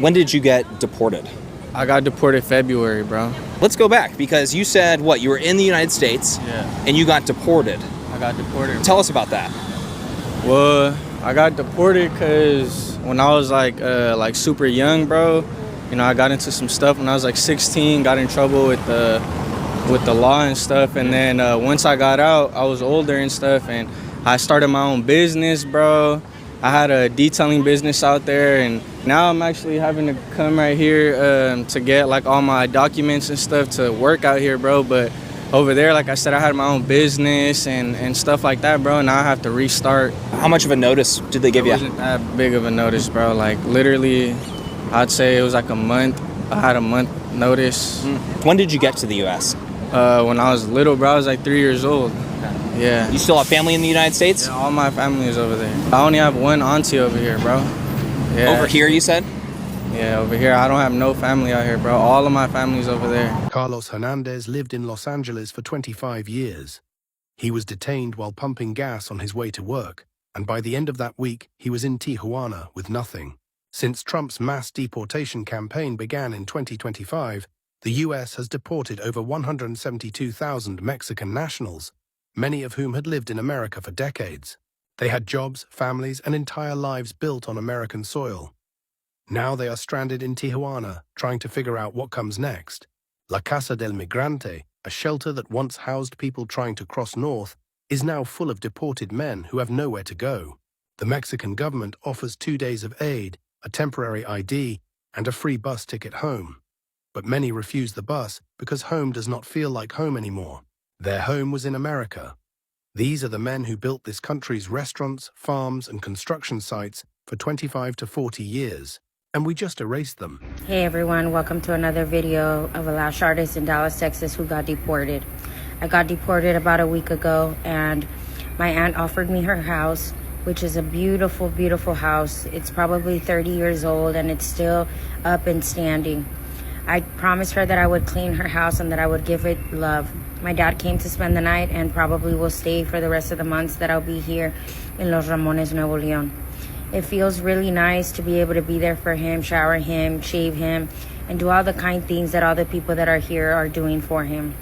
When did you get deported? I got deported February, bro. Let's go back, because you said, what, you were in the United States and you got deported. I got deported. Tell us about that. Well, I got deported because when I was like super young, bro, you know, I got into some stuff when I was like 16, got in trouble with the law and stuff. And then once I got out, I was older and stuff, and I started my own business, bro. I had a detailing business out there, and now I'm actually having to come right here to get like all my documents and stuff to work out here, bro. But over there, like I said, I had my own business and stuff like that, bro. And now I have to restart. How much of a notice did they give you? It wasn't that big of a notice, bro. Like literally, I'd say it was like a month. I had a month notice. When did you get to the U.S.? When I was little, bro. I was like 3 years old. Yeah. You still have family in the United States? Yeah, all my family is over there. I only have one auntie over here, bro. Yeah. Over here, you said? Yeah, over here. I don't have no family out here, bro. All of my family's over there. Carlos Hernandez lived in Los Angeles for 25 years. He was detained while pumping gas on his way to work, and by the end of that week, he was in Tijuana with nothing. Since Trump's mass deportation campaign began in 2025, the U.S. has deported over 172,000 Mexican nationals, many of whom had lived in America for decades. They had jobs, families, and entire lives built on American soil. Now they are stranded in Tijuana, trying to figure out what comes next. La Casa del Migrante, a shelter that once housed people trying to cross north, is now full of deported men who have nowhere to go. The Mexican government offers 2 days of aid, a temporary ID, and a free bus ticket home. But many refuse the bus because home does not feel like home anymore. Their home was in America. These are the men who built this country's restaurants, farms, and construction sites for 25 to 40 years. And we just erased them. Hey everyone, welcome to another video of a lash artist in Dallas, Texas who got deported. I got deported about a week ago, and my aunt offered me her house, which is a beautiful, beautiful house. It's probably 30 years old and it's still up and standing. I promised her that I would clean her house and that I would give it love. My dad came to spend the night and probably will stay for the rest of the months that I'll be here in Los Ramones, Nuevo León. It feels really nice to be able to be there for him, shower him, shave him, and do all the kind things that all the people that are here are doing for him.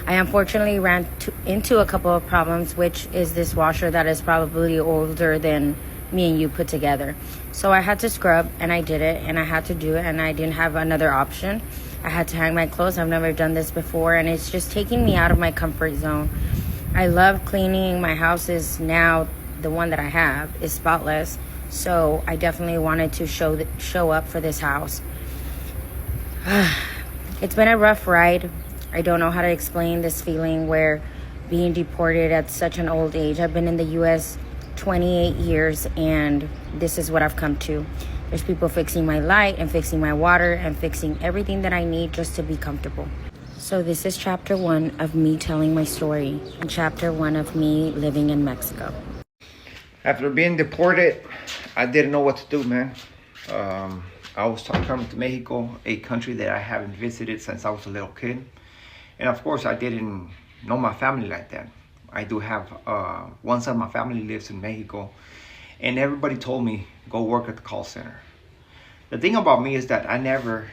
I unfortunately ran into a couple of problems, which is this washer that is probably older than me and you put together. So I had to scrub, and I did it, and I had to do it, and I didn't have another option. I had to hang my clothes. I've never done this before, and it's just taking me out of my comfort zone. I love cleaning. My house is now, the one that I have is spotless, so I definitely wanted to show up for this house. It's been a rough ride. I don't know how to explain this feeling where being deported at such an old age. I've been in the U.S. 28 years, and this is what I've come to. There's people fixing my light and fixing my water and fixing everything that I need just to be comfortable. So this is chapter 1 of me telling my story, and chapter 1 of me living in Mexico. After being deported, I didn't know what to do, man. I was coming to Mexico, a country that I haven't visited since I was a little kid. And of course, I didn't know my family like that. I do have, one side of my family lives in Mexico, and everybody told me, go work at the call center. The thing about me is that I never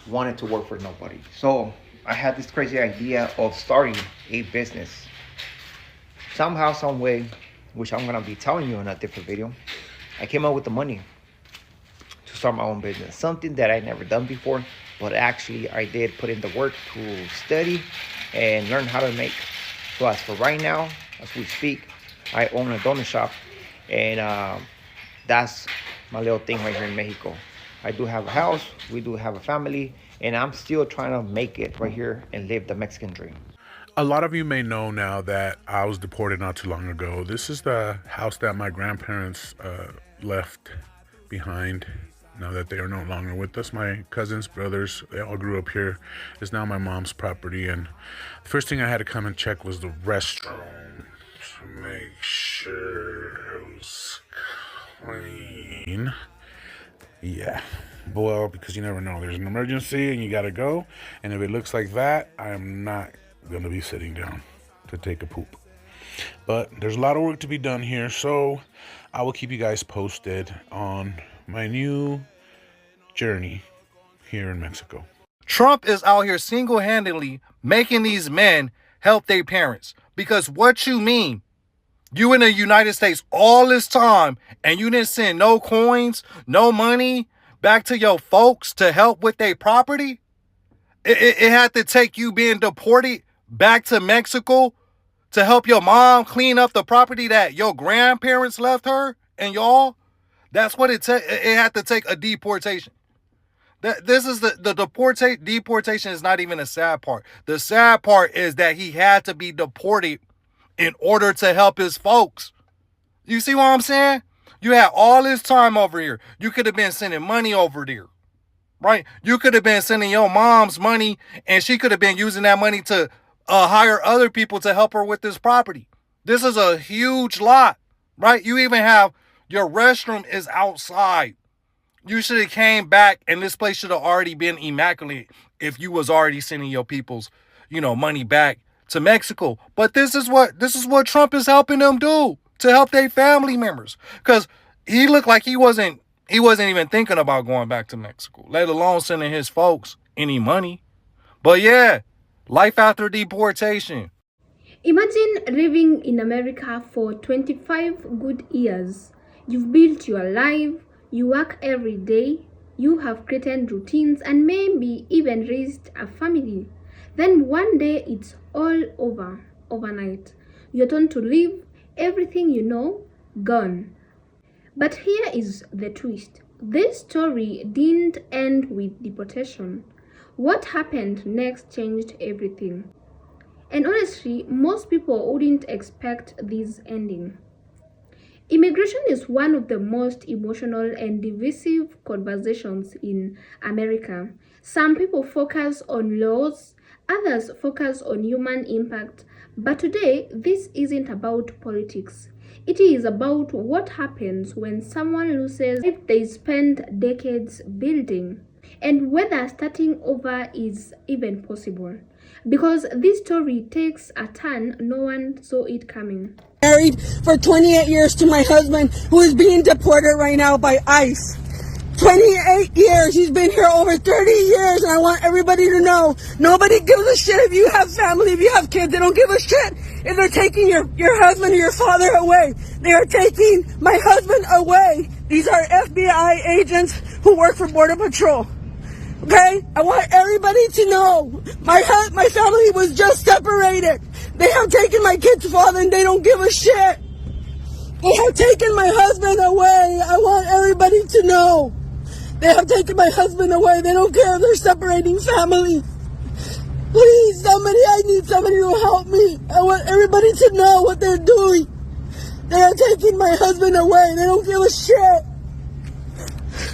wanted to work for nobody. So I had this crazy idea of starting a business. Somehow, some way, which I'm gonna be telling you in a different video, I came up with the money to start my own business. Something that I never done before, but actually I did put in the work to study and learn how to make. So as for right now, as we speak, I own a donut shop, and that's my little thing right here in Mexico. I do have a house, we do have a family, and I'm still trying to make it right here and live the Mexican dream. A lot of you may know now that I was deported not too long ago. This is the house that my grandparents left behind now that they are no longer with us. My cousins, brothers, they all grew up here. It's now my mom's property, and the first thing I had to come and check was the restroom to make sure it was clean. Yeah, well, because you never know. There's an emergency and you gotta go, and if it looks like that, I am not gonna be sitting down to take a poop. But there's a lot of work to be done here, so I will keep you guys posted on my new journey here in Mexico. Trump is out here single-handedly making these men help their parents. Because what you mean? You in the United States all this time and you didn't send no coins, no money back to your folks to help with their property? It had to take you being deported back to Mexico to help your mom clean up the property that your grandparents left her and y'all? That's what it had to take a deportation. This is the deportation is not even a sad part. The sad part is that he had to be deported in order to help his folks. You see what I'm saying? You had all this time over here. You could have been sending money over there, right? You could have been sending your mom's money and she could have been using that money to hire other people to help her with this property. This is a huge lot, right? You even have your restroom is outside. You should have came back and this place should have already been immaculate if you was already sending your people's, money back to Mexico. But this is what Trump is helping them do to help their family members. Because he looked like he wasn't even thinking about going back to Mexico, let alone sending his folks any money. But yeah, life after deportation. Imagine living in America for 25 good years. You've built your life, you work every day, you have created routines and maybe even raised a family. Then one day it's all over, overnight. You're turned to leave everything you know, gone. But here is the twist. This story didn't end with deportation. What happened next changed everything. And honestly, most people wouldn't expect this ending. Immigration is one of the most emotional and divisive conversations in America. Some people focus on laws, others focus on human impact. But today, this isn't about politics. It is about what happens when someone loses if they spend decades building, and whether starting over is even possible. Because this story takes a turn no one saw it coming. Married for 28 years to my husband, who is being deported right now by ICE. 28 years. He's been here over 30 years, and I want everybody to know, nobody gives a shit if you have family, if you have kids. They don't give a shit if they're taking your husband or your father away. They are taking my husband away. These are FBI agents who work for Border Patrol. Okay? I want everybody to know, my family was just separated. They have taken my kid's father and they don't give a shit. They have taken my husband away. I want everybody to know. They have taken my husband away. They don't care if they're separating families. Please, I need somebody to help me. I want everybody to know what they're doing. They are taking my husband away. They don't give a shit.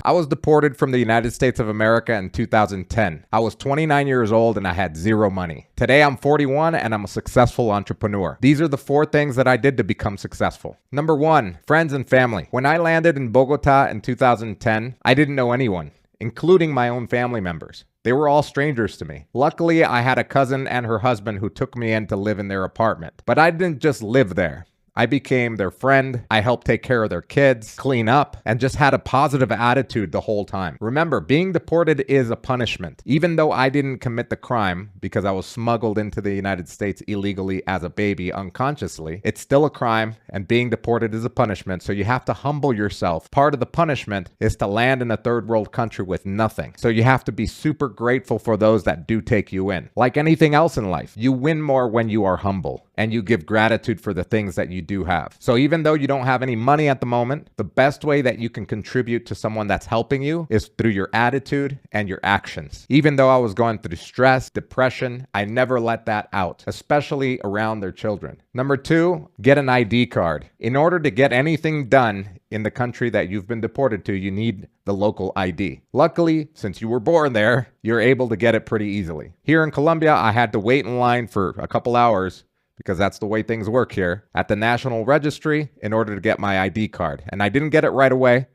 I was deported from the United States of America in 2010. I was 29 years old and I had zero money. Today I'm 41 and I'm a successful entrepreneur. These are the 4 things that I did to become successful. Number 1, friends and family. When I landed in Bogota in 2010, I didn't know anyone, including my own family members. They were all strangers to me. Luckily, I had a cousin and her husband who took me in to live in their apartment. But I didn't just live there. I became their friend, I helped take care of their kids, clean up, and just had a positive attitude the whole time. Remember, being deported is a punishment. Even though I didn't commit the crime because I was smuggled into the United States illegally as a baby unconsciously, it's still a crime, and being deported is a punishment, so you have to humble yourself. Part of the punishment is to land in a third world country with nothing. So you have to be super grateful for those that do take you in. Like anything else in life, you win more when you are humble, and you give gratitude for the things that you do have. So even though you don't have any money at the moment, the best way that you can contribute to someone that's helping you is through your attitude and your actions. Even though I was going through stress, depression, I never let that out, especially around their children. Number 2, get an ID card. In order to get anything done in the country that you've been deported to, you need the local ID. Luckily, since you were born there, you're able to get it pretty easily. Here in Colombia, I had to wait in line for a couple hours because that's the way things work here, at the National Registry in order to get my ID card. And I didn't get it right away.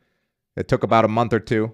It took about a month or 2.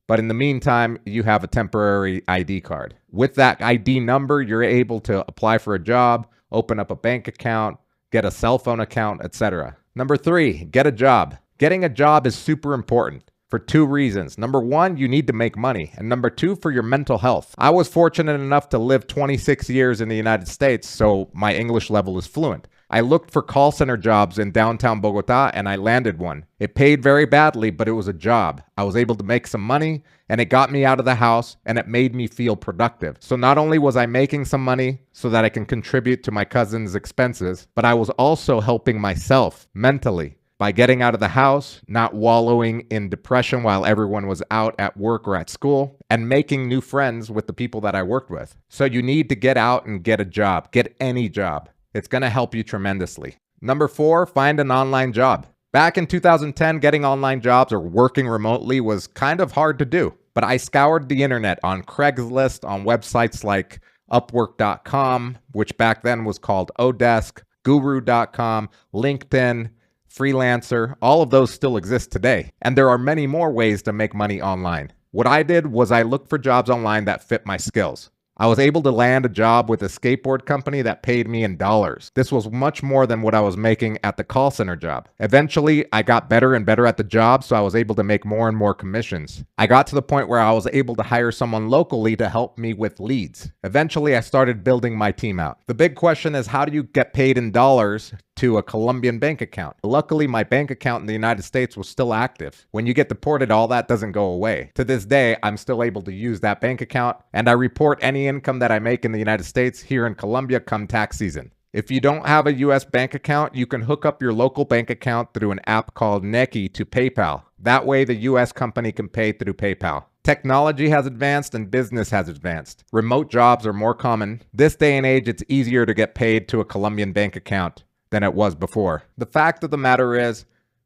But in the meantime, you have a temporary ID card. With that ID number, you're able to apply for a job, open up a bank account, get a cell phone account, etc. Number 3, get a job. Getting a job is super important. for two reasons. Number one, you need to make money. And number two, for your mental health. I was fortunate enough to live 26 years in the United States, so my English level is fluent. I looked for call center jobs in downtown Bogota and I landed one. It paid very badly, but it was a job. I was able to make some money and it got me out of the house and it made me feel productive. So not only was I making some money so that I can contribute to my cousin's expenses, but I was also helping myself mentally by getting out of the house, not wallowing in depression while everyone was out at work or at school, and making new friends with the people that I worked with. So you need to get out and get a job. Get any job. It's going to help you tremendously. Number 4, find an online job. Back in 2010, getting online jobs or working remotely was kind of hard to do. But I scoured the internet on Craigslist, on websites like Upwork.com, which back then was called Odesk, Guru.com, LinkedIn, Freelancer. All of those still exist today. And there are many more ways to make money online. What I did was I looked for jobs online that fit my skills. I was able to land a job with a skateboard company that paid me in dollars. This was much more than what I was making at the call center job. Eventually, I got better and better at the job, so I was able to make more and more commissions. I got to the point where I was able to hire someone locally to help me with leads. Eventually, I started building my team out. The big question is, how do you get paid in dollars to a Colombian bank account? Luckily, my bank account in the United States was still active. When you get deported, all that doesn't go away. To this day, I'm still able to use that bank account, and I report any income that I make in the United States here in Colombia come tax season. If you don't have a US bank account, you can hook up your local bank account through an app called Nequi to PayPal. That way, the US company can pay through PayPal. Technology has advanced and business has advanced. Remote jobs are more common. This day and age, it's easier to get paid to a Colombian bank account than it was before. The fact of the matter is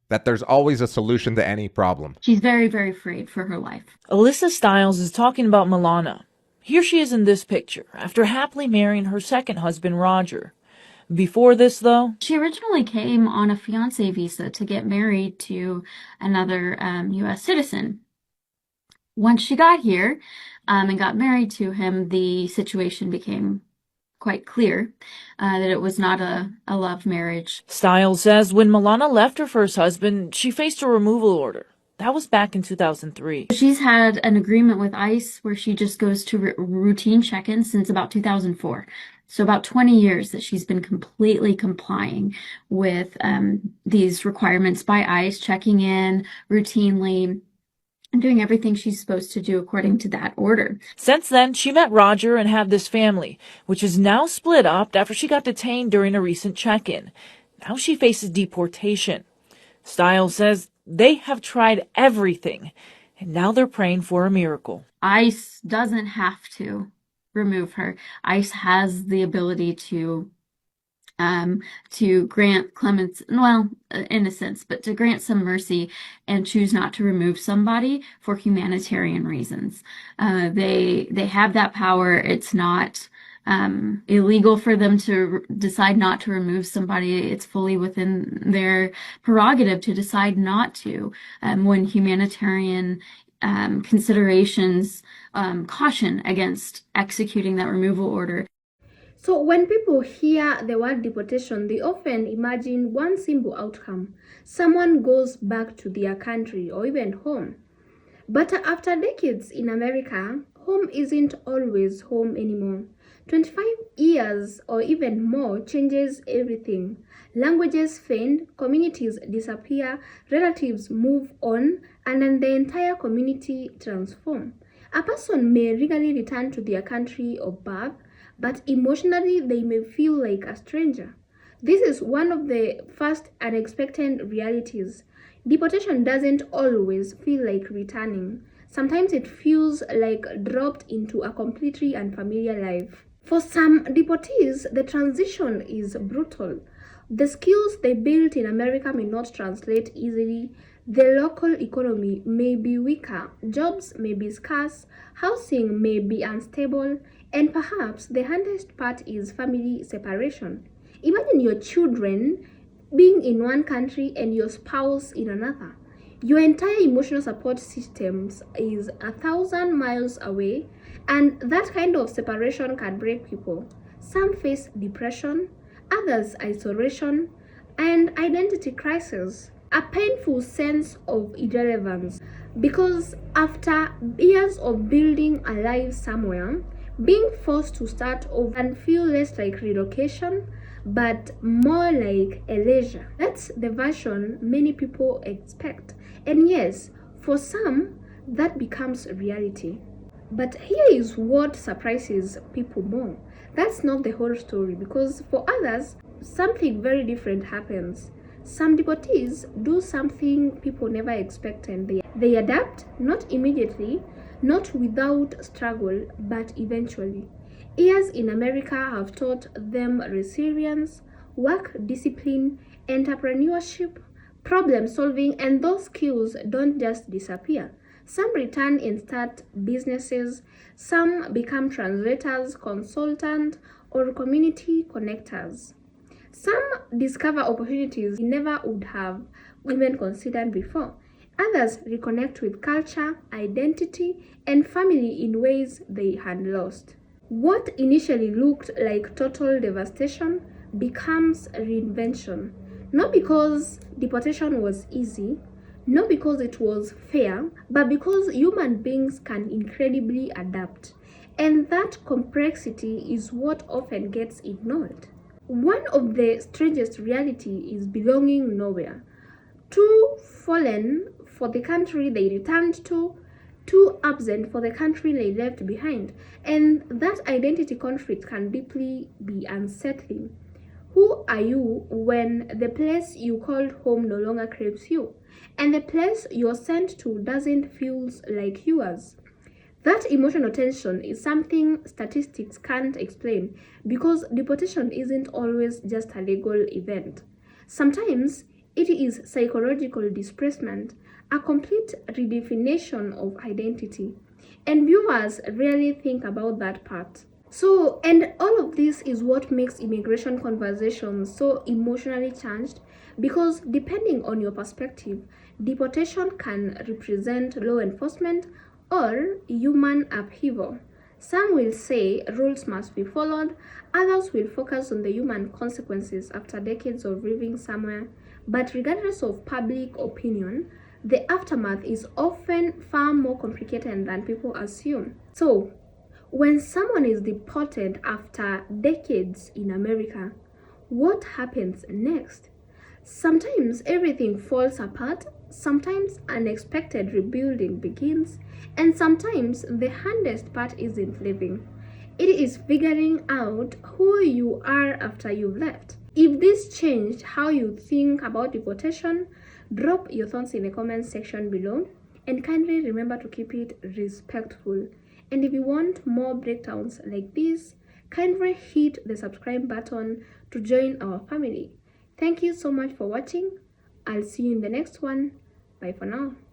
that there's always a solution to any problem. She's very, very afraid for her life. Alyssa Stiles is talking about Milana. Here she is in this picture, after happily marrying her second husband, Roger. Before this, though, she originally came on a fiancé visa to get married to another U.S. citizen. Once she got here and got married to him, the situation became quite clear that it was not a love marriage. Stiles says when Milana left her first husband, she faced a removal order. That was back in 2003. She's had an agreement with ICE where she just goes to routine check-ins since about 2004. So about 20 years that she's been completely complying with these requirements by ICE, checking in routinely, and doing everything she's supposed to do according to that order. Since then, she met Roger and had this family, which is now split up after she got detained during a recent check-in. Now she faces deportation. Stiles says they have tried everything, and now they're praying for a miracle. ICE doesn't have to remove her. ICE has the ability to grant clemency, well, in a sense, but to grant some mercy and choose not to remove somebody for humanitarian reasons. They have that power. It's not illegal for them to decide not to remove somebody. It's fully within their prerogative to decide not to when humanitarian considerations caution against executing that removal order. So when people hear the word deportation, they often imagine one simple outcome. Someone goes back to their country or even home. But after decades in America, home isn't always home anymore. 25 years or even more changes everything. Languages fade, communities disappear, relatives move on, and then the entire community transforms. A person may legally return to their country of birth, but emotionally they may feel like a stranger. This is one of the first unexpected realities. Deportation doesn't always feel like returning. Sometimes it feels like dropped into a completely unfamiliar life. For some deportees, the transition is brutal. The skills they built in America may not translate easily. The local economy may be weaker, jobs may be scarce, housing may be unstable, and perhaps the hardest part is family separation. Imagine your children being in one country and your spouse in another. Your entire emotional support systems is 1,000 miles away, and that kind of separation can break people. Some face depression, others isolation, and identity crisis. A painful sense of irrelevance. Because after years of building a life somewhere, being forced to start over can feel less like relocation, but more like a leisure. That's the version many people expect. And yes, for some, that becomes reality. But here is what surprises people more. That's not the whole story, because for others, something very different happens. Some deportees do something people never expected. They adapt, not immediately, not without struggle, but eventually. Years in America have taught them resilience, work discipline, entrepreneurship, problem solving, and those skills don't just disappear. Some return and start businesses, some become translators, consultants, or community connectors. Some discover opportunities they never would have even considered before. Others reconnect with culture, identity, and family in ways they had lost. What initially looked like total devastation becomes reinvention. Not because deportation was easy, not because it was fair, but because human beings can incredibly adapt. And that complexity is what often gets ignored. One of the strangest reality is belonging nowhere. Too fallen for the country they returned to, too absent for the country they left behind. And that identity conflict can deeply be unsettling. Who are you when the place you called home no longer craves you, and the place you're sent to doesn't feel like yours? That emotional tension is something statistics can't explain, because deportation isn't always just a legal event. Sometimes it is psychological displacement, a complete redefinition of identity. And viewers rarely think about that part. So, and all of this is what makes immigration conversations so emotionally charged, because depending on your perspective, deportation can represent law enforcement or human upheaval. Some will say rules must be followed, others will focus on the human consequences after decades of living somewhere. But regardless of public opinion, the aftermath is often far more complicated than people assume. So, when someone is deported after decades in America, what happens next? Sometimes everything falls apart, sometimes unexpected rebuilding begins, and sometimes the hardest part isn't living. It is figuring out who you are after you've left. If this changed how you think about deportation, drop your thoughts in the comment section below, and kindly remember to keep it respectful. And if you want more breakdowns like this, kindly hit the subscribe button to join our family. Thank you so much for watching. I'll see you in the next one. Bye for now.